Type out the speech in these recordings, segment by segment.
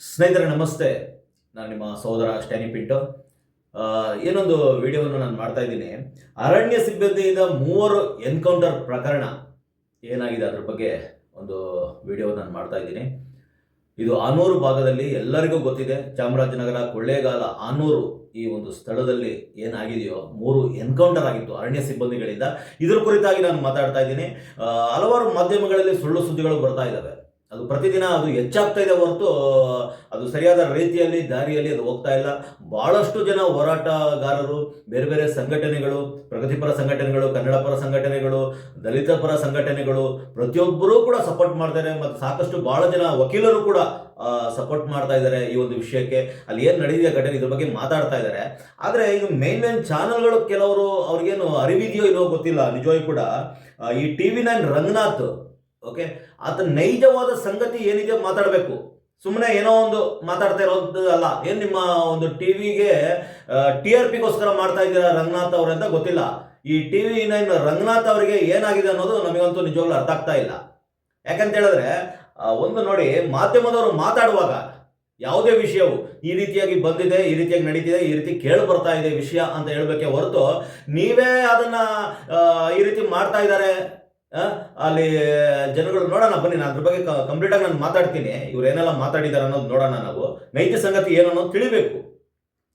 ಸ್ನೇಹಿತರೆ ನಮಸ್ತೆ. ನಾನು ನಿಮ್ಮ ಸಹೋದರ ಸ್ಟ್ಯಾನಿ ಪಿಂಟೋ. ಏನೊಂದು ವಿಡಿಯೋವನ್ನು ನಾನು ಮಾಡ್ತಾ ಇದ್ದೀನಿ. ಅರಣ್ಯ ಸಿಬ್ಬಂದಿಯಿಂದ ಮೂವರು ಎನ್ಕೌಂಟರ್ ಪ್ರಕರಣ ಏನಾಗಿದೆ ಅದ್ರ ಬಗ್ಗೆ ಒಂದು ವಿಡಿಯೋ ನಾನು ಮಾಡ್ತಾ ಇದ್ದೀನಿ. ಇದು ಆನೂರು ಭಾಗದಲ್ಲಿ ಎಲ್ಲರಿಗೂ ಗೊತ್ತಿದೆ. ಚಾಮರಾಜನಗರ ಕೊಳ್ಳೇಗಾಲ ಆನೂರು ಈ ಒಂದು ಸ್ಥಳದಲ್ಲಿ ಏನಾಗಿದೆಯೋ 3 ಎನ್ಕೌಂಟರ್ ಆಗಿತ್ತು ಅರಣ್ಯ ಸಿಬ್ಬಂದಿಗಳಿಂದ. ಇದ್ರ ಕುರಿತಾಗಿ ನಾನು ಮಾತಾಡ್ತಾ ಇದ್ದೀನಿ. ಹಲವಾರು ಮಾಧ್ಯಮಗಳಲ್ಲಿ ಸುಳ್ಳು ಸುದ್ದಿಗಳು ಬರ್ತಾ ಇದ್ದಾವೆ. ಅದು ಪ್ರತಿದಿನ ಅದು ಹೆಚ್ಚಾಗ್ತಾ ಇದೆ ಹೊರತು ಅದು ಸರಿಯಾದ ರೀತಿಯಲ್ಲಿ ದಾರಿಯಲ್ಲಿ ಅದು ಹೋಗ್ತಾ ಇಲ್ಲ. ಬಹಳಷ್ಟು ಜನ ಹೋರಾಟಗಾರರು, ಬೇರೆ ಬೇರೆ ಸಂಘಟನೆಗಳು, ಪ್ರಗತಿಪರ ಸಂಘಟನೆಗಳು, ಕನ್ನಡ ಪರ ಸಂಘಟನೆಗಳು, ದಲಿತ ಪರ ಸಂಘಟನೆಗಳು ಪ್ರತಿಯೊಬ್ಬರೂ ಕೂಡ ಸಪೋರ್ಟ್ ಮಾಡ್ತಾರೆ. ಮತ್ತು ಸಾಕಷ್ಟು ಬಹಳ ಜನ ವಕೀಲರು ಕೂಡ ಸಪೋರ್ಟ್ ಮಾಡ್ತಾ ಇದ್ದಾರೆ ಈ ಒಂದು ವಿಷಯಕ್ಕೆ. ಅಲ್ಲಿ ಏನು ನಡೆದಿದೆ ಘಟನೆ ಇದ್ರ ಬಗ್ಗೆ ಮಾತಾಡ್ತಾ ಇದ್ದಾರೆ. ಆದರೆ ಇದು ಮೇನ್ ಚಾನಲ್ಗಳು ಕೆಲವರು ಅವ್ರಿಗೇನು ಅರಿವಿದೆಯೋ ಇಲ್ಲೋ ಗೊತ್ತಿಲ್ಲ. ನಿಜವಾಗಿ ಕೂಡ ಈ TV9 ರಂಗನಾಥ್, ಓಕೆ, ಆತ ನೈಜವಾದ ಸಂಗತಿ ಏನಿದೆ ಮಾತಾಡಬೇಕು. ಸುಮ್ಮನೆ ಏನೋ ಒಂದು ಮಾತಾಡ್ತಾ ಇರೋದು ಅಲ್ಲ. ಏನು ನಿಮ್ಮ ಒಂದು ಟಿವಿಗೆ TRPಗೋಸ್ಕರ ಮಾಡ್ತಾ ಇದ್ದೀರಾ ರಂಗನಾಥ್ ಅವರಂತ ಗೊತ್ತಿಲ್ಲ. ಈ TV9 ರಂಗನಾಥ್ ಅವರಿಗೆ ಏನಾಗಿದೆ ಅನ್ನೋದು ನಮಗಂತೂ ನಿಜವಾಗ್ಲೂ ಅರ್ಥ ಆಗ್ತಾ ಇಲ್ಲ. ಯಾಕಂತ ಹೇಳಿದ್ರೆ ಒಂದು ನೋಡಿ, ಮಾಧ್ಯಮದವರು ಮಾತಾಡುವಾಗ ಯಾವುದೇ ವಿಷಯವು ಈ ರೀತಿಯಾಗಿ ಬಂದಿದೆ, ಈ ರೀತಿಯಾಗಿ ನಡೀತಿದೆ, ಈ ರೀತಿ ಕೇಳಿ ಬರ್ತಾ ಇದೆ ವಿಷಯ ಅಂತ ಹೇಳಬೇಕೆ ಹೊರತು ನೀವೇ ಅದನ್ನ ಈ ರೀತಿ ಮಾಡ್ತಾ ಇದ್ದಾರೆ ಅಲ್ಲಿ ಜನಗಳು ನೋಡೋಣ ಬನ್ನಿ. ನಾನು ಅದ್ರ ಬಗ್ಗೆ ಕಂಪ್ಲೀಟಾಗಿ ನಾನು ಮಾತಾಡ್ತೀನಿ. ಇವ್ರು ಏನೆಲ್ಲ ಮಾತಾಡಿದ್ದಾರೆ ಅನ್ನೋದು ನೋಡೋಣ. ನಾವು ನೈಜ ಸಂಗತಿ ಏನು ಅನ್ನೋದು ತಿಳಿಬೇಕು.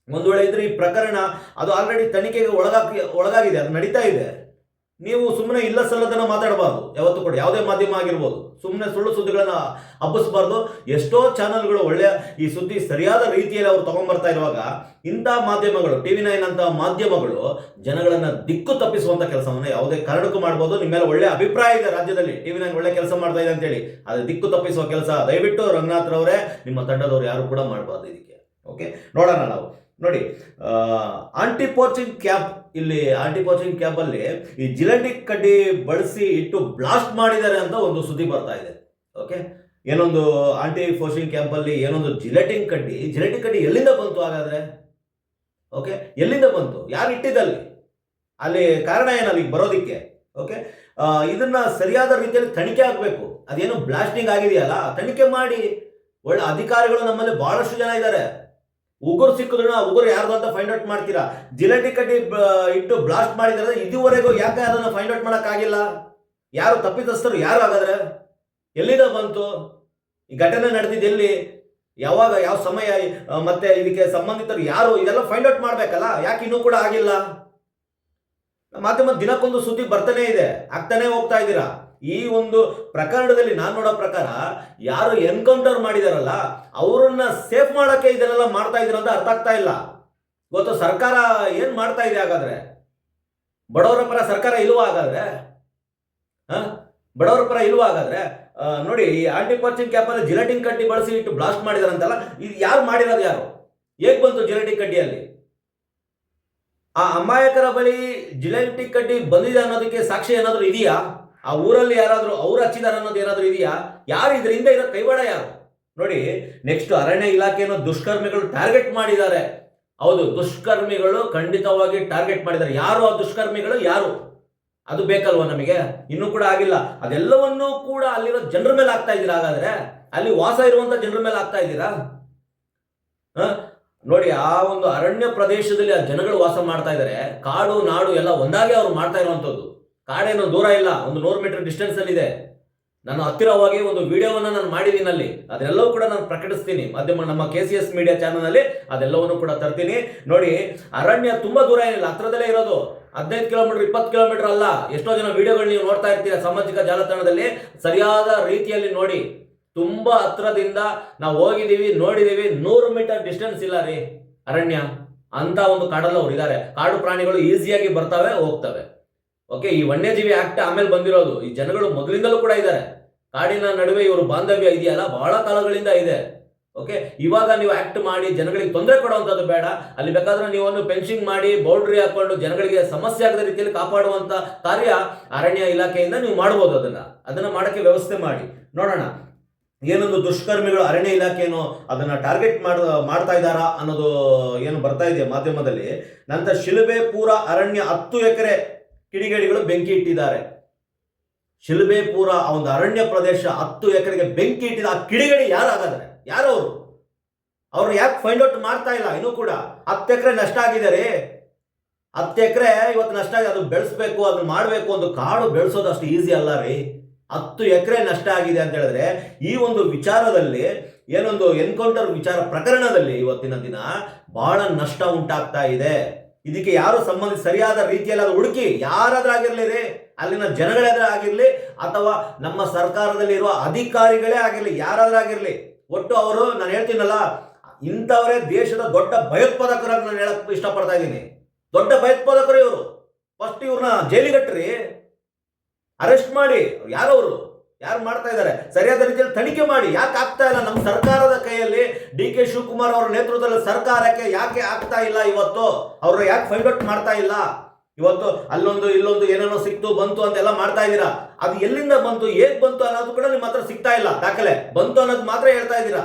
ಒಂದು ವೇಳೆ ಇದ್ರೆ ಈ ಪ್ರಕರಣ ಅದು ಆಲ್ರೆಡಿ ತನಿಖೆಗೆ ಒಳಗಾಗಿದೆ, ಅದು ನಡೀತಾ ಇದೆ. ನೀವು ಸುಮ್ಮನೆ ಇಲ್ಲ ಸಲ್ಲದನ್ನ ಮಾತಾಡಬಾರ್ದು. ಯಾವತ್ತೂ ಕೂಡ ಯಾವುದೇ ಮಾಧ್ಯಮ ಆಗಿರ್ಬೋದು, ಸುಮ್ಮನೆ ಸುಳ್ಳು ಸುದ್ದಿಗಳನ್ನ ಹಬ್ಬಿಸಬಾರ್ದು. ಎಷ್ಟೋ ಚಾನಲ್ಗಳು ಒಳ್ಳೆಯ ಈ ಸುದ್ದಿ ಸರಿಯಾದ ರೀತಿಯಲ್ಲಿ ಅವರು ತಗೊಂಡ್ಬರ್ತಾ ಇರುವಾಗ ಇಂಥ ಮಾಧ್ಯಮಗಳು, TV9 ಅಂತ ಮಾಧ್ಯಮಗಳು ಜನಗಳನ್ನ ದಿಕ್ಕು ತಪ್ಪಿಸುವಂತ ಕೆಲಸವನ್ನು ಯಾವುದೇ ಕಾರಣಕ್ಕೂ ಮಾಡ್ಬೋದು. ನಿಮ್ಮ ಮೇಲೆ ಒಳ್ಳೆ ಅಭಿಪ್ರಾಯ ಇದೆ, ರಾಜ್ಯದಲ್ಲಿ TV9 ಒಳ್ಳೆ ಕೆಲಸ ಮಾಡ್ತಾ ಇದೆ ಅಂತೇಳಿ, ಆದರೆ ದಿಕ್ಕು ತಪ್ಪಿಸುವ ಕೆಲಸ ದಯವಿಟ್ಟು ರಂಗನಾಥ್ರವರೇ, ನಿಮ್ಮ ತಂಡದವರು ಯಾರು ಕೂಡ ಮಾಡಬಾರ್ದು ಇದಕ್ಕೆ. ಓಕೆ, ನೋಡೋಣ ನಾವು. ನೋಡಿ, ಆಂಟಿ ಪೋಚಿಂಗ್ ಕ್ಯಾಂಪ್, ಇಲ್ಲಿ ಆಂಟಿ ಪೋಚಿಂಗ್ ಕ್ಯಾಂಪ್ ಅಲ್ಲಿ ಈ ಜಿಲೆಟಿ ಕಡ್ಡಿ ಬಳಸಿ ಇಟ್ಟು ಬ್ಲಾಸ್ಟ್ ಮಾಡಿದ್ದಾರೆ ಅಂತ ಒಂದು ಸುದ್ದಿ ಬರ್ತಾ ಇದೆ. ಓಕೆ, ಏನೊಂದು ಆಂಟಿ ಪೋಚಿಂಗ್ ಕ್ಯಾಂಪ್ ಅಲ್ಲಿ ಏನೊಂದು ಜಿಲೆಟಿ ಕಡ್ಡಿ ಎಲ್ಲಿಂದ ಬಂತು ಹಾಗಾದ್ರೆ? ಓಕೆ, ಎಲ್ಲಿಂದ ಬಂತು? ಯಾರು ಇಟ್ಟಿದ್ದಲ್ಲಿ? ಅಲ್ಲಿ ಕಾರಣ ಏನಲ್ಲಿ ಬರೋದಿಕ್ಕೆ? ಓಕೆ, ಇದನ್ನ ಸರಿಯಾದ ರೀತಿಯಲ್ಲಿ ತನಿಖೆ ಆಗಬೇಕು. ಅದೇನು ಬ್ಲಾಸ್ಟಿಂಗ್ ಆಗಿದೆಯಲ್ಲ, ತನಿಖೆ ಮಾಡಿ. ಒಳ್ಳೆ ಅಧಿಕಾರಿಗಳು ನಮ್ಮಲ್ಲಿ ಬಹಳಷ್ಟು ಜನ ಇದ್ದಾರೆ. ಉಗುರು ಸಿಕ್ಕಿದ್ರು ಉಗುರು ಯಾರ್ದು ಅಂತ ಫೈಂಡ್ ಔಟ್ ಮಾಡ್ತೀರಾ. ಜಿಲೆಟಿ ಕಡ್ಡಿ ಇಟ್ಟು ಬ್ಲಾಸ್ಟ್ ಮಾಡಿದ್ರೆ ಇದುವರೆಗೂ ಯಾಕೆ ಅದನ್ನು ಫೈಂಡ್ ಔಟ್ ಮಾಡೋಕ್ಕಾಗಿಲ್ಲ? ಯಾರು ತಪ್ಪಿತಸ್ಥರು ಯಾರು? ಹಾಗಾದ್ರೆ ಎಲ್ಲಿಂದ ಬಂತು? ಈ ಘಟನೆ ನಡೆದಿದ್ದು ಎಲ್ಲಿ, ಯಾವಾಗ, ಯಾವ ಸಮಯ, ಮತ್ತೆ ಇದಕ್ಕೆ ಸಂಬಂಧಿತರು ಯಾರು, ಇದೆಲ್ಲ ಫೈಂಡ್ ಔಟ್ ಮಾಡ್ಬೇಕಲ್ಲ. ಯಾಕೆ ಇನ್ನೂ ಕೂಡ ಆಗಿಲ್ಲ? ಮಾಧ್ಯಮ ದಿನಕ್ಕೊಂದು ಸುದ್ದಿ ಬರ್ತಾನೆ ಇದೆ, ಆಗ್ತಾನೆ ಹೋಗ್ತಾ ಇದ್ದೀರಾ. ಈ ಒಂದು ಪ್ರಕರಣದಲ್ಲಿ ನಾನು ನೋಡೋ ಪ್ರಕಾರ ಯಾರು ಎನ್ಕೌಂಟರ್ ಮಾಡಿದಾರಲ್ಲ ಅವರನ್ನ ಸೇಫ್ ಮಾಡೋಕೆ ಇದನ್ನೆಲ್ಲ ಮಾಡ್ತಾ ಇದ್ದೀರ ಅಂತ ಅರ್ಥ ಆಗ್ತಾ ಇಲ್ಲ. ಇವತ್ತು ಸರ್ಕಾರ ಏನ್ ಮಾಡ್ತಾ ಇದೆ ಹಾಗಾದ್ರೆ? ಬಡವರ ಪರ ಸರ್ಕಾರ ಇಲ್ವಾ ಹಾಗಾದ್ರೆ? ಬಡವರ ಪರ ಇಲ್ವಾ ಹಾಗಾದ್ರೆ? ನೋಡಿ, ಈ ಆಂಟಿ ಪೋಚಿಂಗ್ ಕ್ಯಾಂಪ್ ಅಲ್ಲಿ ಜಿಲೆಟಿನ್ ಕಡ್ಡಿ ಬಳಸಿ ಇಟ್ಟು ಬ್ಲಾಸ್ಟ್ ಮಾಡಿದಾರಂತಲ್ಲ, ಇದು ಯಾರು ಮಾಡಿರೋದು? ಯಾರು? ಹೇಗ್ ಬಂತು ಜಿಲೆಟಿನ್ ಕಡ್ಡಿಯಲ್ಲಿ? ಆ ಅಮಾಯಕರ ಬಳಿ ಜಿಲೆಟಿನ್ ಕಡ್ಡಿ ಬಂದಿದೆ ಅನ್ನೋದಕ್ಕೆ ಸಾಕ್ಷಿ ಏನಾದ್ರು ಇದೆಯಾ? ಆ ಊರಲ್ಲಿ ಯಾರಾದ್ರೂ ಅವ್ರು ಹಚ್ಚಿದಾರ ಅನ್ನೋದು ಏನಾದ್ರು ಇದೆಯಾ? ಯಾರು ಇದರಿಂದ ಇರೋ ಕೈವಾಡ ಯಾರು? ನೋಡಿ, ನೆಕ್ಸ್ಟ್ ಅರಣ್ಯ ಇಲಾಖೆಯನ್ನು ದುಷ್ಕರ್ಮಿಗಳು ಟಾರ್ಗೆಟ್ ಮಾಡಿದ್ದಾರೆ. ಹೌದು, ದುಷ್ಕರ್ಮಿಗಳು ಖಂಡಿತವಾಗಿ ಟಾರ್ಗೆಟ್ ಮಾಡಿದ್ದಾರೆ. ಯಾರು ಆ ದುಷ್ಕರ್ಮಿಗಳು? ಯಾರು? ಅದು ಬೇಕಲ್ವಾ ನಮಗೆ? ಇನ್ನೂ ಕೂಡ ಆಗಿಲ್ಲ. ಅದೆಲ್ಲವನ್ನೂ ಕೂಡ ಅಲ್ಲಿರೋ ಜನರ ಮೇಲೆ ಆಗ್ತಾ ಇದ್ದೀರಾ ಹಾಗಾದ್ರೆ? ಅಲ್ಲಿ ವಾಸ ಇರುವಂತ ಜನರ ಮೇಲೆ ಆಗ್ತಾ ಇದ್ದೀರಾ? ನೋಡಿ, ಆ ಒಂದು ಅರಣ್ಯ ಪ್ರದೇಶದಲ್ಲಿ ಆ ಜನಗಳು ವಾಸ ಮಾಡ್ತಾ ಇದ್ದಾರೆ. ಕಾಡು ನಾಡು ಎಲ್ಲ ಒಂದಾಗಿ ಅವ್ರು ಮಾಡ್ತಾ ಇರುವಂತದ್ದು. ಕಾಡೇನು ದೂರ ಇಲ್ಲ, ಒಂದು 100 ಮೀಟರ್ ಡಿಸ್ಟೆನ್ಸ್ ಅಲ್ಲಿ ಇದೆ. ನಾನು ಹತ್ತಿರವಾಗಿ ಒಂದು ವಿಡಿಯೋವನ್ನ ನಾನು ಮಾಡಿದ್ದೀನಿ. ಅಲ್ಲಿ ಅದೆಲ್ಲವೂ ಕೂಡ ನಾನು ಪ್ರಕಟಿಸ್ತೀನಿ ಮಾಧ್ಯಮ, ನಮ್ಮ KCS ಮೀಡಿಯಾ ಚಾನಲ್ ಅಲ್ಲಿ ಅದೆಲ್ಲವನ್ನು ಕೂಡ ತರ್ತೀನಿ. ನೋಡಿ, ಅರಣ್ಯ ತುಂಬಾ ದೂರ ಏನಿಲ್ಲ, ಹತ್ರದಲ್ಲೇ ಇರೋದು. 15 ಕಿಲೋಮೀಟರ್ 20 ಕಿಲೋಮೀಟರ್ ಅಲ್ಲ. ಎಷ್ಟೋ ಜನ ವಿಡಿಯೋಗಳು ನೀವು ನೋಡ್ತಾ ಇರ್ತೀರ ಸಾಮಾಜಿಕ ಜಾಲತಾಣದಲ್ಲಿ. ಸರಿಯಾದ ರೀತಿಯಲ್ಲಿ ನೋಡಿ, ತುಂಬಾ ಹತ್ರದಿಂದ ನಾವು ಹೋಗಿದ್ದೀವಿ, ನೋಡಿದೀವಿ. 100 ಮೀಟರ್ ಡಿಸ್ಟೆನ್ಸ್ ಇಲ್ಲ ರೀ ಅರಣ್ಯ. ಅಂತ ಒಂದು ಕಾಡಲ್ಲಿ ಅವ್ರು ಇದ್ದಾರೆ. ಕಾಡು ಪ್ರಾಣಿಗಳು ಈಸಿಯಾಗಿ ಬರ್ತವೆ, ಹೋಗ್ತವೆ. ಓಕೆ, ಈ ವನ್ಯಜೀವಿ ಆಕ್ಟ್ ಆಮೇಲೆ ಬಂದಿರೋದು. ಈ ಜನಗಳು ಮೊದಲಿಂದಲೂ ಕೂಡ ಇದ್ದಾರೆ. ಕಾಡಿನ ನಡುವೆ ಇವರು ಬಾಂಧವ್ಯ ಇದೆಯಲ್ಲ, ಬಹಳ ಕಾಲಗಳಿಂದ ಇದೆ. ಓಕೆ, ಇವಾಗ ನೀವು ಆಕ್ಟ್ ಮಾಡಿ ಜನಗಳಿಗೆ ತೊಂದರೆ ಕೊಡುವಂಥದ್ದು ಬೇಡ. ಅಲ್ಲಿ ಬೇಕಾದ್ರೆ ನೀವು ಫೆನ್ಸಿಂಗ್ ಮಾಡಿ ಬೌಂಡ್ರಿ ಹಾಕೊಂಡು ಜನಗಳಿಗೆ ಸಮಸ್ಯೆ ಆಗದ ರೀತಿಯಲ್ಲಿ ಕಾಪಾಡುವಂತ ಕಾರ್ಯ ಅರಣ್ಯ ಇಲಾಖೆಯಿಂದ ನೀವು ಮಾಡ್ಬೋದು. ಅದನ್ನ ಮಾಡಕ್ಕೆ ವ್ಯವಸ್ಥೆ ಮಾಡಿ. ನೋಡೋಣ, ಏನೊಂದು ದುಷ್ಕರ್ಮಿಗಳು ಅರಣ್ಯ ಇಲಾಖೆಯನ್ನು ಅದನ್ನ ಟಾರ್ಗೆಟ್ ಮಾಡ್ತಾ ಇದ್ದಾರಾ ಅನ್ನೋದು ಏನು ಬರ್ತಾ ಇದೆಯಾ ಮಾಧ್ಯಮದಲ್ಲಿ. ನಂತರ ಶಿಲುಬೆಪುರ ಅರಣ್ಯ 10 ಎಕರೆ ಕಿಡಿಗೇಡಿಗಳು ಬೆಂಕಿ ಇಟ್ಟಿದ್ದಾರೆ. ಶಿಲುಬೆಪುರ ಆ ಒಂದು ಅರಣ್ಯ ಪ್ರದೇಶ 10 ಎಕರೆಗೆ ಬೆಂಕಿ ಇಟ್ಟಿದ ಆ ಕಿಡಿಗೇಡಿ ಯಾರಾಗಾದ್ರೆ? ಯಾರವರು? ಅವ್ರು ಯಾಕೆ ಫೈಂಡ್ ಔಟ್ ಮಾಡ್ತಾ ಇಲ್ಲ ಇನ್ನೂ ಕೂಡ? 10 ಎಕರೆ ನಷ್ಟ ಆಗಿದೆ ರೀ. 10 ಎಕರೆ ಇವತ್ತು ನಷ್ಟ ಆಗಿದೆ. ಅದು ಬೆಳೆಸ್ಬೇಕು, ಅದನ್ನ ಮಾಡಬೇಕು. ಒಂದು ಕಾಡು ಬೆಳೆಸೋದು ಅಷ್ಟು ಈಸಿ ಅಲ್ಲ ರೀ. 10 ಎಕರೆ ನಷ್ಟ ಆಗಿದೆ ಅಂತ ಹೇಳಿದ್ರೆ ಈ ಒಂದು ವಿಚಾರದಲ್ಲಿ ಏನೊಂದು ಎನ್ಕೌಂಟರ್ ವಿಚಾರ ಪ್ರಕರಣದಲ್ಲಿ ಇವತ್ತಿನ ದಿನ ಬಹಳ ನಷ್ಟ ಉಂಟಾಗ್ತಾ ಇದೆ. ಇದಕ್ಕೆ ಯಾರು ಸರಿಯಾದ ರೀತಿಯಲ್ಲಿ ಅದು ಹುಡುಕಿ, ಯಾರಾದ್ರಾಗಿರ್ಲಿ ರೀ, ಅಲ್ಲಿನ ಜನಗಳಾದ್ರೆ ಆಗಿರ್ಲಿ ಅಥವಾ ನಮ್ಮ ಸರ್ಕಾರದಲ್ಲಿ ಇರುವ ಅಧಿಕಾರಿಗಳೇ ಆಗಿರ್ಲಿ, ಯಾರಾದ್ರಾಗಿರ್ಲಿ, ಒಟ್ಟು ಅವರು, ನಾನು ಹೇಳ್ತೀನಲ್ಲ, ಇಂಥವರೇ ದೇಶದ ದೊಡ್ಡ ಭಯೋತ್ಪಾದಕರಾಗಿ ನಾನು ಹೇಳಕ್ ಇಷ್ಟಪಡ್ತಾ ಇದ್ದೀನಿ. ದೊಡ್ಡ ಭಯೋತ್ಪಾದಕರು ಇವರು. ಫಸ್ಟ್ ಇವ್ರನ್ನ ಜೈಲಿಗಟ್ರಿ, ಅರೆಸ್ಟ್ ಮಾಡಿ. ಯಾರವರು, ಯಾರು ಮಾಡ್ತಾ ಇದ್ದಾರೆ ಸರಿಯಾದ ರೀತಿಯಲ್ಲಿ ತನಿಖೆ ಮಾಡಿ. ಯಾಕೆ ಆಗ್ತಾ ಇಲ್ಲ? ನಮ್ಮ ಸರ್ಕಾರದ ಕೈಯಲ್ಲಿ DK ಶಿವಕುಮಾರ್ ಅವರ ನೇತೃತ್ವದಲ್ಲಿ ಸರ್ಕಾರಕ್ಕೆ ಯಾಕೆ ಆಗ್ತಾ ಇಲ್ಲ? ಇವತ್ತು ಅವರು ಯಾಕೆ ಫೈಂಡ್ ಔಟ್ ಮಾಡ್ತಾ ಇಲ್ಲ? ಇವತ್ತು ಅಲ್ಲೊಂದು ಇಲ್ಲೊಂದು ಏನೇನೋ ಸಿಕ್ತು ಬಂತು ಅಂತೆಲ್ಲ ಮಾಡ್ತಾ ಇದ್ದೀರಾ. ಅದು ಎಲ್ಲಿಂದ ಬಂತು, ಹೇಗ್ ಬಂತು ಅನ್ನೋದು ಕೂಡ ನಿಮ್ಮ ಹತ್ರ ಸಿಗ್ತಾ ಇಲ್ಲ. ದಾಖಲೆ ಬಂತು ಅನ್ನೋದು ಮಾತ್ರ ಹೇಳ್ತಾ ಇದ್ದೀರಾ.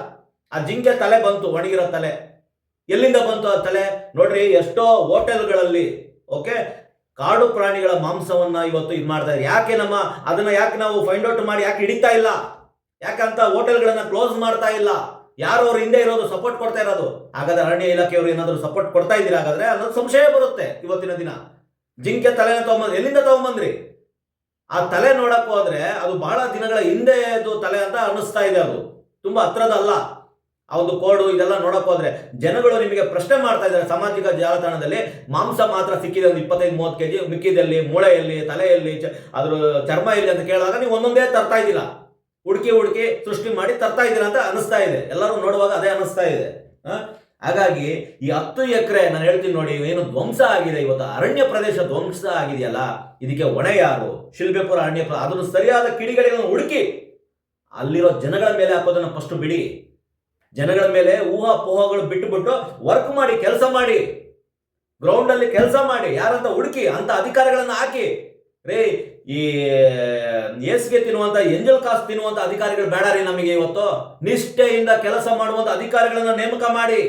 ಆ ಜಿಂಕೆ ತಲೆ ಬಂತು, ಒಣಗಿರೋ ತಲೆ. ಎಲ್ಲಿಂದ ಬಂತು ಆ ತಲೆ? ನೋಡ್ರಿ, ಎಷ್ಟೋ ಹೋಟೆಲ್ಗಳಲ್ಲಿ ಓಕೆ ಕಾಡು ಪ್ರಾಣಿಗಳ ಮಾಂಸವನ್ನ ಇವತ್ತು ಇದು ಮಾಡ್ತಾ ಇದ್ದಾರೆ. ಯಾಕೆ ಅದನ್ನ ಯಾಕೆ ನಾವು ಫೈಂಡ್ ಔಟ್ ಮಾಡಿ ಯಾಕೆ ಹಿಡಿತಾ ಇಲ್ಲ? ಯಾಕಂತ ಹೋಟೆಲ್ಗಳನ್ನ ಕ್ಲೋಸ್ ಮಾಡ್ತಾ ಇಲ್ಲ? ಯಾರು ಅವ್ರ ಹಿಂದೆ ಇರೋದು, ಸಪೋರ್ಟ್ ಕೊಡ್ತಾ ಇರೋದು? ಹಾಗಾದ್ರೆ ಅರಣ್ಯ ಇಲಾಖೆಯವರು ಏನಾದ್ರು ಸಪೋರ್ಟ್ ಕೊಡ್ತಾ ಇದ್ದೀರಾ ಹಾಗಾದ್ರೆ ಅನ್ನೋದು ಸಂಶಯ ಬರುತ್ತೆ. ಇವತ್ತಿನ ದಿನ ಜಿಂಕೆ ತಲೆನ ತಗೊಂಬಂದ್ರಿ, ಎಲ್ಲಿಂದ ತಗೊಂಬಂದ್ರಿ? ಆ ತಲೆ ನೋಡಕ್ ಹೋದ್ರೆ ಅದು ಬಹಳ ದಿನಗಳ ಹಿಂದೆ ತಲೆ ಅಂತ ಅನ್ನಿಸ್ತಾ ಇದೆ. ಅದು ತುಂಬಾ ಹತ್ರದ ಅಲ್ಲ. ಆ ಒಂದು ಕೋಡು ಇದೆಲ್ಲ ನೋಡಕ್ ಹೋದ್ರೆ ಜನಗಳು ನಿಮಗೆ ಪ್ರಶ್ನೆ ಮಾಡ್ತಾ ಇದ್ದಾರೆ ಸಾಮಾಜಿಕ ಜಾಲತಾಣದಲ್ಲಿ. ಮಾಂಸ ಮಾತ್ರ ಸಿಕ್ಕಿದೆ ಒಂದು 25-30 kg, ಮಿಕ್ಕಿದಲ್ಲಿ ಮೂಳೆಯಲ್ಲಿ, ತಲೆಯಲ್ಲಿ, ಅದ್ರ ಚರ್ಮ ಎಲ್ಲಿ ಅಂತ ಕೇಳಿದಾಗ ನೀವು ಒಂದೊಂದೇ ತರ್ತಾ ಇದ್ದೀರಾ. ಹುಡುಕಿ ಸೃಷ್ಟಿ ಮಾಡಿ ತರ್ತಾ ಇದ್ದೀರಾ ಅಂತ ಅನಿಸ್ತಾ ಇದೆ. ಎಲ್ಲರೂ ನೋಡುವಾಗ ಅದೇ ಅನಿಸ್ತಾ ಇದೆ. ಹಾಗಾಗಿ ಈ 10 ಎಕರೆ ನಾನು ಹೇಳ್ತೀನಿ ನೋಡಿ, ಏನು ಧ್ವಂಸ ಆಗಿದೆ ಇವತ್ತು, ಅರಣ್ಯ ಪ್ರದೇಶ ಧ್ವಂಸ ಆಗಿದೆಯಲ್ಲ, ಇದಕ್ಕೆ ಹೊಣೆ ಯಾರು? ಶಿಲ್ಪೇಪುರ ಅರಣ್ಯ ಅದನ್ನು ಸರಿಯಾದ ಕಿಡಿಗೇಡಿಗಳನ್ನು ಹುಡುಕಿ ಅಲ್ಲಿರೋ ಜನಗಳ ಮೇಲೆ ಹಾಕೋದನ್ನ ಫಸ್ಟ್ ಬಿಡಿ. ಜನಗಳ ಮೇಲೆ ಊಹಾಪೋಹಗಳು ಬಿಟ್ಟು ವರ್ಕ್ ಮಾಡಿ, ಕೆಲಸ ಮಾಡಿ, ಗ್ರೌಂಡ್ ಅಲ್ಲಿ ಕೆಲಸ ಮಾಡಿ, ಯಾರಂತ ಹುಡುಕಿ ಅಂತ ಅಧಿಕಾರಿಗಳನ್ನ ಹಾಕಿ. ರೇ, ಈ ಏಸ್ಗೆ ತಿನ್ನುವಂತ, ಎಂಜಲ್ ಕಾಸು ತಿನ್ನುವಂತ ಅಧಿಕಾರಿಗಳು ಬೇಡ ರೀ ನಮಗೆ. ಇವತ್ತು ನಿಷ್ಠೆಯಿಂದ ಕೆಲಸ ಮಾಡುವಂತ ಅಧಿಕಾರಿಗಳನ್ನ ನೇಮಕ ಮಾಡಿ,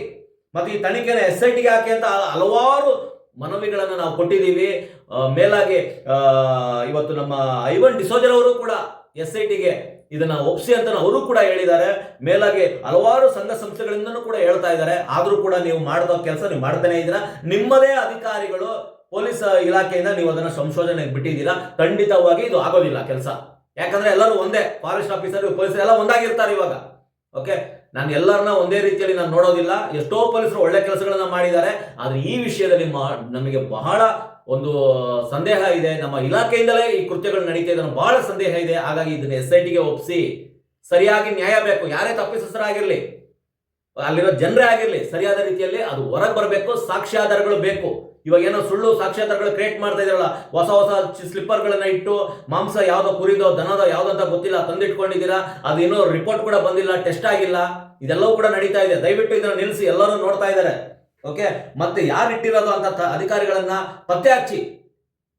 ಮತ್ತೆ ಈ ತನಿಖೆನ SITಗೆ ಹಾಕಿ ಅಂತ ಹಲವಾರು ಮನವಿಗಳನ್ನು ನಾವು ಕೊಟ್ಟಿದ್ದೀವಿ. ಮೇಲಾಗಿ ಇವತ್ತು ನಮ್ಮ ಐವನ್ ಡಿಸೋಜರ್ ಅವರು ಕೂಡ SITಗೆ ಇದನ್ನ ಒಪ್ಸಿ ಅಂತ ಅವರು ಕೂಡ ಹೇಳಿದ್ದಾರೆ. ಮೇಲಾಗಿ ಹಲವಾರು ಸಂಘ ಸಂಸ್ಥೆಗಳಿಂದನೂ ಕೂಡ ಹೇಳ್ತಾ ಇದ್ದಾರೆ. ಆದ್ರೂ ಕೂಡ ನೀವು ಮಾಡಿದ ಕೆಲಸ ನೀವು ಮಾಡ್ತಾನೆ ಇದ್ದೀರಾ. ನಿಮ್ಮದೇ ಅಧಿಕಾರಿಗಳು, ಪೊಲೀಸ್ ಇಲಾಖೆಯಿಂದ ನೀವು ಅದನ್ನ ಸಂಶೋಧನೆಗೆ ಬಿಟ್ಟಿದ್ದೀರಾ. ಖಂಡಿತವಾಗಿ ಇದು ಆಗೋದಿಲ್ಲ ಕೆಲಸ. ಯಾಕಂದ್ರೆ ಎಲ್ಲರೂ ಒಂದೇ, ಫಾರೆಸ್ಟ್ ಆಫೀಸರ್, ಪೊಲೀಸರು ಎಲ್ಲ ಒಂದಾಗಿರ್ತಾರೆ ಇವಾಗ. ಓಕೆ, ನಾನು ಎಲ್ಲರನ್ನ ಒಂದೇ ರೀತಿಯಲ್ಲಿ ನಾನು ನೋಡೋದಿಲ್ಲ. ಎಷ್ಟೋ ಪೊಲೀಸರು ಒಳ್ಳೆ ಕೆಲಸಗಳನ್ನ ಮಾಡಿದ್ದಾರೆ. ಆದ್ರೆ ಈ ವಿಷಯದಲ್ಲಿ ನಮಗೆ ಬಹಳ ಒಂದು ಸಂದೇಹ ಇದೆ. ನಮ್ಮ ಇಲಾಖೆಯಿಂದಲೇ ಈ ಕೃತ್ಯಗಳು ನಡೀತಾ ಇದೆ, ಬಹಳ ಸಂದೇಹ ಇದೆ. ಹಾಗಾಗಿ ಇದನ್ನ SITಗೆ ಒಪ್ಪಿಸಿ ಸರಿಯಾಗಿ ನ್ಯಾಯ ಬೇಕು. ಯಾರೇ ತಪ್ಪಿತಸ್ಥರಾಗಿರ್ಲಿ, ಅಲ್ಲಿರೋ ಜನರೇ ಆಗಿರ್ಲಿ, ಸರಿಯಾದ ರೀತಿಯಲ್ಲಿ ಅದು ಹೊರಗೆ ಬರಬೇಕು. ಸಾಕ್ಷ್ಯಾಧಾರಗಳು ಬೇಕು. ಇವಾಗ ಏನೋ ಸುಳ್ಳು ಸಾಕ್ಷ್ಯಾಧಾರಗಳು ಕ್ರಿಯೇಟ್ ಮಾಡ್ತಾ ಇದಾರಲ್ಲ, ಹೊಸ ಸ್ಲಿಪ್ಪರ್ಗಳನ್ನ ಇಟ್ಟು ಮಾಂಸ ಯಾವ್ದೋ ಕುರಿದೋ ದನದೋ ಯಾವ್ದಂತ ಗೊತ್ತಿಲ್ಲ ತಂದಿಟ್ಕೊಂಡಿದ್ದೀರಾ. ಅದೇನೋ ರಿಪೋರ್ಟ್ ಕೂಡ ಬಂದಿಲ್ಲ, ಟೆಸ್ಟ್ ಆಗಿಲ್ಲ. ಇದೆಲ್ಲವೂ ಕೂಡ ನಡೀತಾ ಇದೆ. ದಯವಿಟ್ಟು ಇದನ್ನ ನಿಲ್ಲಿಸಿ. ಎಲ್ಲರೂ ನೋಡ್ತಾ ಇದ್ದಾರೆ. ಓಕೆ, ಮತ್ತೆ ಯಾರು ಇಟ್ಟಿರೋದು ಅಂತ ಅಧಿಕಾರಿಗಳನ್ನ ಪತ್ತೆ ಹಚ್ಚಿ,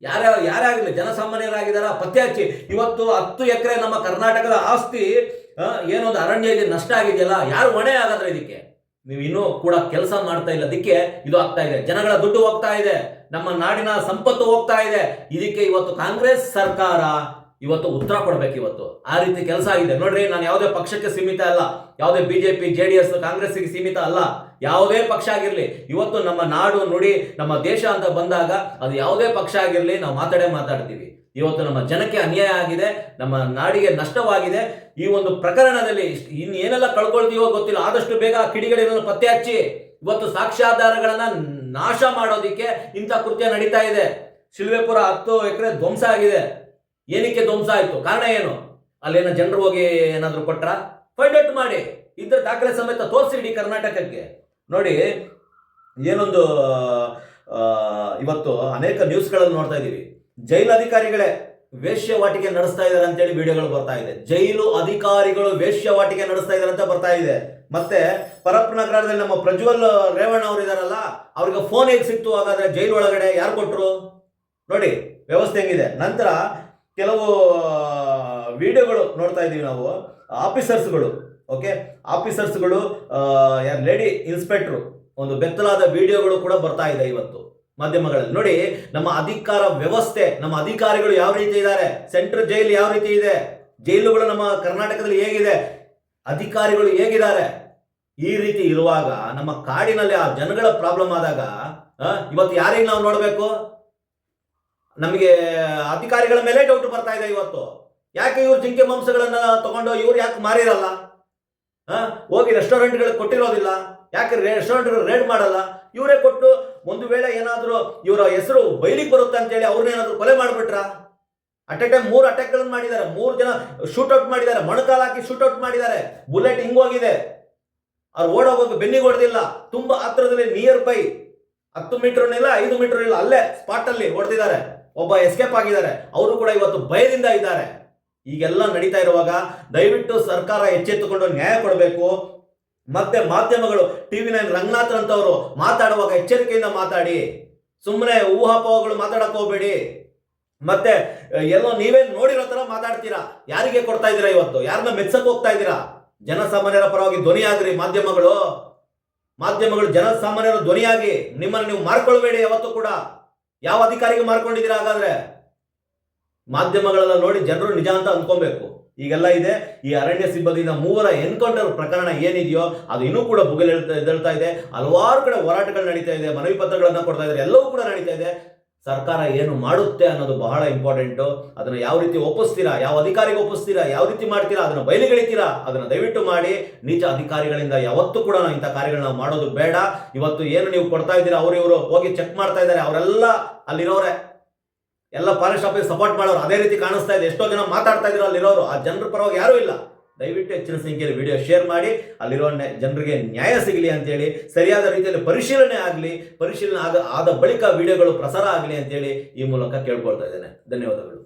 ಯಾರೇ ಆಗಲಿ, ಜನಸಾಮಾನ್ಯರಾಗಿದ್ದಾರ ಪತ್ತೆ ಹಚ್ಚಿ. ಇವತ್ತು 10 ಎಕರೆ ನಮ್ಮ ಕರ್ನಾಟಕದ ಆಸ್ತಿ ಏನೊಂದು ಅರಣ್ಯ ಇದೆ, ನಷ್ಟ ಆಗಿದೆಯಲ್ಲ, ಯಾರು ಹೊಣೆ ಆಗಾದ್ರೆ ಇದಕ್ಕೆ? ನೀವು ಇನ್ನೂ ಕೂಡ ಕೆಲಸ ಮಾಡ್ತಾ ಇಲ್ಲ. ಅದಕ್ಕೆ ಇದು ಆಗ್ತಾ ಇದೆ. ಜನಗಳ ದುಡ್ಡು ಹೋಗ್ತಾ ಇದೆ, ನಮ್ಮ ನಾಡಿನ ಸಂಪತ್ತು ಹೋಗ್ತಾ ಇದೆ. ಇದಕ್ಕೆ ಇವತ್ತು ಕಾಂಗ್ರೆಸ್ ಸರ್ಕಾರ ಇವತ್ತು ಉತ್ತರ ಕೊಡ್ಬೇಕು. ಇವತ್ತು ಆ ರೀತಿ ಕೆಲಸ ಆಗಿದೆ. ನೋಡ್ರಿ, ನಾನು ಯಾವುದೇ ಪಕ್ಷಕ್ಕೆ ಸೀಮಿತ ಅಲ್ಲ, ಯಾವುದೇ BJP JDS ಕಾಂಗ್ರೆಸ್ಗೆ ಸೀಮಿತ ಅಲ್ಲ. ಯಾವುದೇ ಪಕ್ಷ ಆಗಿರ್ಲಿ, ಇವತ್ತು ನಮ್ಮ ನಾಡು ನುಡಿ ನಮ್ಮ ದೇಶ ಅಂತ ಬಂದಾಗ ಅದು ಯಾವುದೇ ಪಕ್ಷ ಆಗಿರ್ಲಿ, ನಾವು ಮಾತಾಡ್ತೀವಿ. ಇವತ್ತು ನಮ್ಮ ಜನಕ್ಕೆ ಅನ್ಯಾಯ ಆಗಿದೆ, ನಮ್ಮ ನಾಡಿಗೆ ನಷ್ಟವಾಗಿದೆ. ಈ ಒಂದು ಪ್ರಕರಣದಲ್ಲಿ ಇನ್ನೇನೆಲ್ಲ ಕಳ್ಕೊಳ್ತೀವೋ ಗೊತ್ತಿಲ್ಲ. ಆದಷ್ಟು ಬೇಗ ಕಿಡಿಗೇಡಿಗಳನ್ನು ಪತ್ತೆ ಹಚ್ಚಿ ಇವತ್ತು ಸಾಕ್ಷ್ಯಾಧಾರಗಳನ್ನ ನಾಶ ಮಾಡೋದಿಕ್ಕೆ ಇಂಥ ಕೃತ್ಯ ನಡೀತಾ ಇದೆ. ಶಿಲ್ವೇಪುರ 10 ಎಕರೆ ಧ್ವಂಸ ಆಗಿದೆ. ಏನಕ್ಕೆ ಧ್ವಂಸ ಆಯ್ತು? ಕಾರಣ ಏನು? ಅಲ್ಲೇನ ಜನರು ಹೋಗಿ ಏನಾದ್ರು ಕೊಟ್ರ? ಫೈಂಡ್ ಔಟ್ ಮಾಡಿ, ಇದ್ರ ದಾಖಲೆ ಸಮೇತ ತೋರಿಸಿ ಇಡೀ ಕರ್ನಾಟಕಕ್ಕೆ. ನೋಡಿ, ಏನೊಂದು ಇವತ್ತು ಅನೇಕ ನ್ಯೂಸ್ಗಳನ್ನು ನೋಡ್ತಾ ಇದ್ದೀವಿ. ಜೈಲು ಅಧಿಕಾರಿಗಳೇ ವೇಶ್ಯವಾಟಿಕೆ ನಡೆಸ್ತಾ ಇದ್ದಾರೆ ಅಂತೇಳಿ ವಿಡಿಯೋಗಳು ಬರ್ತಾ ಇದೆ. ಜೈಲು ಅಧಿಕಾರಿಗಳು ವೇಶ್ಯವಾಟಿಕೆ ನಡೆಸ್ತಾ ಇದ್ದಾರೆ ಅಂತ ಬರ್ತಾ ಇದೆ. ಮತ್ತೆ ಪರಪ್ಪ ನಗರದಲ್ಲಿ ನಮ್ಮ ಪ್ರಜ್ವಲ್ ರೇವಣ್ಣ ಅವರು ಇದಾರಲ್ಲ, ಅವ್ರಿಗೆ ಫೋನ್ ಹೇಗೆ ಸಿಕ್ತು? ಹಾಗಾದ್ರೆ ಜೈಲು ಒಳಗಡೆ ಯಾರು ಕೊಟ್ಟರು? ನೋಡಿ ವ್ಯವಸ್ಥೆ ಹೆಂಗಿದೆ. ನಂತರ ಕೆಲವು ವಿಡಿಯೋಗಳು ನೋಡ್ತಾ ಇದೀವಿ ನಾವು. ಆಫೀಸರ್ಸ್ಗಳು, ಓಕೆ, ಆಫೀಸರ್ಸ್ಗಳು, ಲೇಡಿ ಇನ್ಸ್ಪೆಕ್ಟರ್ ಒಂದು ಬೆತ್ತಲಾದ ವಿಡಿಯೋಗಳು ಕೂಡ ಬರ್ತಾ ಇದೆ ಇವತ್ತು ಮಾಧ್ಯಮಗಳಲ್ಲಿ. ನೋಡಿ, ನಮ್ಮ ಅಧಿಕಾರ ವ್ಯವಸ್ಥೆ, ನಮ್ಮ ಅಧಿಕಾರಿಗಳು ಯಾವ ರೀತಿ ಇದ್ದಾರೆ, ಸೆಂಟ್ರಲ್ ಜೈಲು ಯಾವ ರೀತಿ ಇದೆ, ಜೈಲುಗಳು ನಮ್ಮ ಕರ್ನಾಟಕದಲ್ಲಿ ಹೇಗಿದೆ, ಅಧಿಕಾರಿಗಳು ಹೇಗಿದ್ದಾರೆ, ಈ ರೀತಿ ಇರುವಾಗ ನಮ್ಮ ಕಾಡಿನಲ್ಲಿ ಆ ಜನಗಳ ಪ್ರಾಬ್ಲಮ್ ಆದಾಗ ಇವತ್ತು ಯಾರಿಗೆ ನಾವು ನೋಡಬೇಕು? ನಮಗೆ ಅಧಿಕಾರಿಗಳ ಮೇಲೆ ಡೌಟ್ ಬರ್ತಾ ಇದೆ ಇವತ್ತು. ಯಾಕೆ ಇವ್ರು ಜಿಂಕೆ ಮಾಂಸಗಳನ್ನ ತಗೊಂಡು ಇವ್ರು ಯಾಕೆ ಮಾರಿರಲ್ಲ? ಹೋಗಿ ರೆಸ್ಟೋರೆಂಟ್ಗಳಿಗೆ ಕೊಟ್ಟಿರೋದಿಲ್ಲ, ಯಾಕೆ ರೆಸ್ಟೋರೆಂಟ್ ರೇಡ್ ಮಾಡಲ್ಲ? ಇವರೇ ಕೊಟ್ಟು ಒಂದು ವೇಳೆ ಏನಾದರೂ ಇವರ ಹೆಸರು ಬಯಲಿಗೆ ಬರುತ್ತೆ ಅಂತೇಳಿ ಅವ್ರನ್ನೇನಾದ್ರೂ ಕೊಲೆ ಮಾಡಿಬಿಟ್ರ? ಅಟ್ ಎ ಟೈಮ್ 3 ಅಟ್ಯಾಕ್ಗಳನ್ನು ಮಾಡಿದ್ದಾರೆ, 3 ಜನ ಶೂಟ್ಔಟ್ ಮಾಡಿದ್ದಾರೆ, ಮೊಣಕಾಲು ಹಾಕಿ ಶೂಟ್ಔಟ್ ಮಾಡಿದ್ದಾರೆ. ಬುಲೆಟ್ ಹಿಂಗೋಗಿದೆ, ಅವ್ರು ಓಡೋಗೋಗಿ ಬೆನ್ನಿಗೆ ಹೊಡೆದಿಲ್ಲ, ತುಂಬಾ ಹತ್ರದಲ್ಲಿ ನಿಯರ್ ಬೈ 10 ಮೀಟರ್ ಇಲ್ಲ 5 ಮೀಟರ್ ಇಲ್ಲ, ಅಲ್ಲೇ ಸ್ಪಾಟ್ ಅಲ್ಲಿ ಹೊಡೆದಿದ್ದಾರೆ. ಒಬ್ಬ ಎಸ್ಕೇಪ್ ಆಗಿದ್ದಾರೆ, ಅವರು ಕೂಡ ಇವತ್ತು ಭಯದಿಂದ ಇದ್ದಾರೆ. ಈಗೆಲ್ಲ ನಡೀತಾ ಇರುವಾಗ ದಯವಿಟ್ಟು ಸರ್ಕಾರ ಎಚ್ಚೆತ್ತುಕೊಂಡು ನ್ಯಾಯ ಕೊಡಬೇಕು. ಮತ್ತೆ ಮಾಧ್ಯಮಗಳು TV9 ರಂಗನಾಥ್ ಅಂತವರು ಮಾತಾಡುವಾಗ ಎಚ್ಚರಿಕೆಯಿಂದ ಮಾತಾಡಿ, ಸುಮ್ಮನೆ ಊಹಾಪೋಹಗಳು ಮಾತಾಡಕ್ ಹೋಗ್ಬೇಡಿ. ಮತ್ತೆ ಎಲ್ಲೋ ನೀವೇ ನೋಡಿರೋ ತರ ಮಾತಾಡ್ತೀರಾ. ಯಾರಿಗೆ ಕೊಡ್ತಾ ಇದ್ದೀರಾ? ಇವತ್ತು ಯಾರನ್ನ ಮೆಚ್ಚಕ್ ಹೋಗ್ತಾ ಇದ್ದೀರಾ? ಜನಸಾಮಾನ್ಯರ ಪರವಾಗಿ ಧ್ವನಿಯಾಗ್ರಿ ಮಾಧ್ಯಮಗಳು. ಜನಸಾಮಾನ್ಯರ ಧ್ವನಿಯಾಗಿ ನಿಮ್ಮನ್ನು ನೀವು ಮಾರ್ಕೊಳ್ಬೇಡಿ. ಯಾವತ್ತೂ ಕೂಡ ಯಾವ ಅಧಿಕಾರಿಗೆ ಮಾರ್ಕೊಂಡಿದ್ದೀರಾ? ಹಾಗಾದ್ರೆ ಮಾಧ್ಯಮಗಳೆಲ್ಲ ನೋಡಿ ಜನರು ನಿಜ ಅಂತ ಅಂದ್ಕೊಬೇಕು. ಈಗೆಲ್ಲ ಇದೆ. ಈ ಅರಣ್ಯ ಸಿಬ್ಬಂದಿಯಿಂದ 3 ಎನ್ಕೌಂಟರ್ ಪ್ರಕರಣ ಏನಿದೆಯೋ ಅದು ಇನ್ನೂ ಕೂಡ ಎದ್ದೇಳ್ತಾ ಇದೆ. ಹಲವಾರು ಕಡೆ ಹೋರಾಟಗಳು ನಡೀತಾ ಇದೆ, ಮನವಿ ಪತ್ರಗಳನ್ನ ಕೊಡ್ತಾ ಇದ್ದಾರೆ, ಎಲ್ಲವೂ ಕೂಡ ನಡೀತಾ ಇದೆ. ಸರ್ಕಾರ ಏನು ಮಾಡುತ್ತೆ ಅನ್ನೋದು ಬಹಳ ಇಂಪಾರ್ಟೆಂಟು. ಅದನ್ನು ಯಾವ ರೀತಿ ಒಪ್ಪಿಸ್ತೀರಾ, ಯಾವ ಅಧಿಕಾರಿಗೆ ಒಪ್ಪಿಸ್ತೀರಾ, ಯಾವ ರೀತಿ ಮಾಡ್ತೀರಾ, ಅದನ್ನು ಬಯಲಿಗೆಳಿತೀರಾ, ಅದನ್ನು ದಯವಿಟ್ಟು ಮಾಡಿ. ನೀಚ ಅಧಿಕಾರಿಗಳಿಂದ ಯಾವತ್ತೂ ಕೂಡ ಇಂಥ ಕಾರ್ಯಗಳನ್ನ ಮಾಡೋದು ಬೇಡ. ಇವತ್ತು ಏನು ನೀವು ಕೊಡ್ತಾ ಇದ್ದೀರಾ, ಇವರು ಹೋಗಿ ಚೆಕ್ ಮಾಡ್ತಾ ಇದ್ದಾರೆ, ಅವರೆಲ್ಲ ಅಲ್ಲಿರೋರೆ, ಎಲ್ಲ ಫಾರೆಸ್ಟ್ ಆಫೀಸ್ ಸಪೋರ್ಟ್ ಮಾಡೋರು ಅದೇ ರೀತಿ ಕಾಣಿಸ್ತಾ ಇದೆ. ಎಷ್ಟೋ ಜನ ಮಾತಾಡ್ತಾ ಇದ್ರು ಅಲ್ಲಿರೋರು, ಆ ಜನರ ಪರವಾಗಿ ಯಾರೂ ಇಲ್ಲ. ದಯವಿಟ್ಟು ಹೆಚ್ಚಿನ ಸಂಖ್ಯೆಯಲ್ಲಿ ವಿಡಿಯೋ ಶೇರ್ ಮಾಡಿ, ಅಲ್ಲಿರೋ ಜನರಿಗೆ ನ್ಯಾಯ ಸಿಗಲಿ ಅಂತೇಳಿ, ಸರಿಯಾದ ರೀತಿಯಲ್ಲಿ ಪರಿಶೀಲನೆ ಆದ ಬಳಿಕ ವಿಡಿಯೋಗಳು ಪ್ರಸಾರ ಆಗಲಿ ಅಂತೇಳಿ ಈ ಮೂಲಕ ಕೇಳ್ಕೊಳ್ತಾ ಇದ್ದೇನೆ. ಧನ್ಯವಾದಗಳು.